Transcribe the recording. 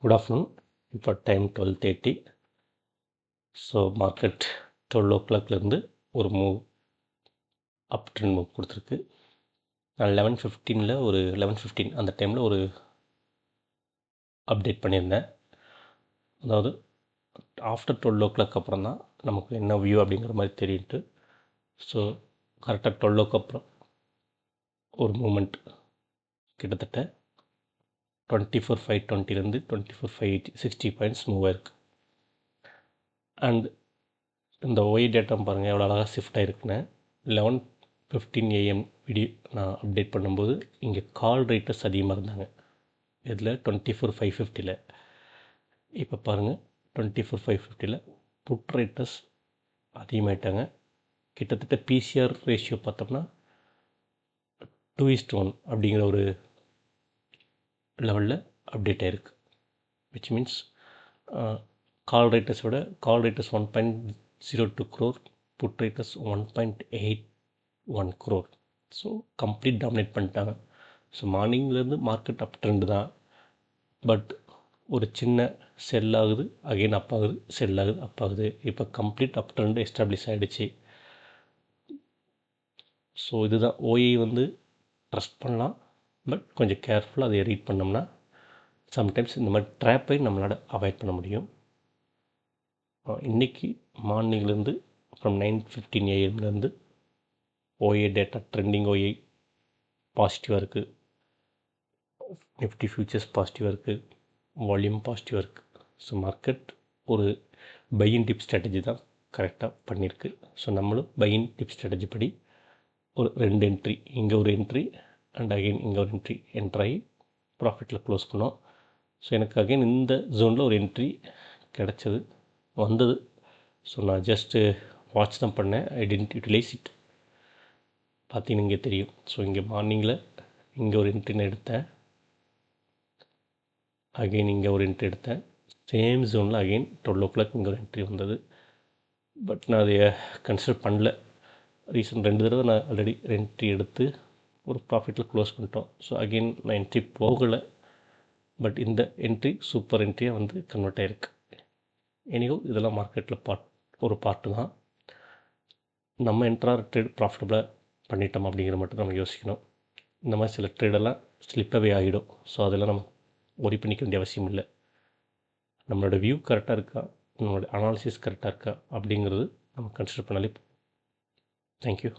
Good afternoon. இப்போ time 12:30. So market 12 o'clockலேருந்து ஒரு move up trend move கொடுத்துருக்கு. நான் 11:15 அந்த டைமில் ஒரு அப்டேட் பண்ணியிருந்தேன். அதாவது ஆஃப்டர் 12 o'clock அப்புறம் தான் நமக்கு என்ன வியூ அப்படிங்கிற மாதிரி தெரியுன்ட்டு. ஸோ கரெக்டாக 12 அப்புறம் ஒரு மூமெண்ட் கிட்டத்தட்ட 24,520 24,560 பாயிண்ட்ஸ் மூவ் ஆயிருக்கு. அண்ட் இந்த ஒய் டேட்டா பாருங்கள் எவ்வளோ அழகாக ஷிஃப்ட் ஆகிருக்குன்னு. 11:15 AM வீடியோ நான் அப்டேட் பண்ணும்போது இங்கே கால் ரேட்டர்ஸ் அதிகமாக இருந்தாங்க. இதில் 24,550. இப்போ பாருங்கள் 24,550 புட் ரேட்டர்ஸ் அதிகமாகிட்டாங்க. கிட்டத்தட்ட பிசிஆர் ரேஷியோ பார்த்தோம்னா 2:1 அப்படிங்கிற ஒரு லெவலில் அப்டேட் ஆகிருக்கு. விச் மீன்ஸ் கால் ரேட்டர்ஸோட 1.02 crore, put writers 1.81 crore. So complete dominate பண்ணிட்டாங்க. ஸோ மார்னிங்லேருந்து மார்க்கெட் அப் ட்ரெண்டு தான். பட் ஒரு சின்ன செல் ஆகுது, அகெயின் அப் ஆகுது, செல் ஆகுது, அப் ஆகுது. இப்போ கம்ப்ளீட் அப் ட்ரெண்டு எஸ்டாப்ளிஷ் ஆகிடுச்சு. ஸோ இதுதான் ஓஐ ட்ரஸ்ட் பண்ணலாம். பட் கொஞ்சம் கேர்ஃபுல்லாக அதை ரீட் பண்ணோம்னா சம்டைம்ஸ் இந்த மாதிரி ட்ராப்பை நம்மளால் அவாய்ட் பண்ண முடியும். இன்றைக்கி மார்னிங்லேருந்து from 9:15 AM OI data trending OI பாசிட்டிவாக இருக்குது. நிஃப்டி ஃபியூச்சர்ஸ் பாசிட்டிவாக இருக்குது. வால்யூம் பாசிட்டிவாக இருக்குது. ஸோ மார்க்கெட் ஒரு பையிங் டிப் ஸ்ட்ராட்டஜி தான் கரெக்டாக பண்ணியிருக்கு. ஸோ நம்மளும் பையிங் டிப் ஸ்ட்ராட்டஜி படி ஒரு 2 என்ட்ரி, இங்கே ஒரு என்ட்ரி அண்ட் அகெயின் இங்கே ஒரு என்ட்ரி என்ட்ராகி ப்ராஃபிட்டில் க்ளோஸ் பண்ணோம். ஸோ எனக்கு அகெயின் இந்த ஜோனில் ஒரு என்ட்ரி கிடச்சது வந்தது. ஸோ நான் ஜஸ்ட்டு வாட்ச் தான் பண்ணேன். ஐ டென்ட் யூட்டிலைஸ் இட். பார்த்தீங்கன்னா இங்கே தெரியும். ஸோ இங்கே மார்னிங்கில் இங்கே ஒரு என்ட்ரி நான் எடுத்தேன். அகெயின் இங்கே ஒரு என்ட்ரி எடுத்தேன். சேம் ஜோனில் அகெயின் 12 o'clock இங்கே ஒரு என்ட்ரி வந்தது. பட் நான் அதை கன்சிடர் பண்ணல. ரீசன் 2 தடவை நான் ஆல்ரெடி என்ட்ரி எடுத்து ஒரு ப்ராஃபிட்டில் க்ளோஸ் பண்ணிட்டோம். ஸோ அகெயின் நான் என்ட்ரி போகலை. பட் இந்த என்ட்ரி சூப்பர் என்ட்ரியாக கன்வெர்ட் ஆகிருக்கு. எனியோ இதெல்லாம் மார்க்கெட்டில் ஒரு பார்ட்டு தான். நம்ம என்ட்ரார் ட்ரேட் ப்ராஃபிட்டபுளாக பண்ணிட்டோம் அப்படிங்கிற மட்டும் நம்ம யோசிக்கணும். இந்த மாதிரி சில ட்ரேடெல்லாம் ஸ்லிப்பவே ஆகிடும். ஸோ அதெல்லாம் நம்ம ஒரி பண்ணிக்க வேண்டிய அவசியம் இல்லை. நம்மளோட வியூ கரெக்டாக இருக்கா, நம்மளோட அனாலிசிஸ் கரெக்டாக இருக்கா அப்படிங்கிறது நம்ம கன்சிடர் பண்ணாலே. தேங்க்யூ.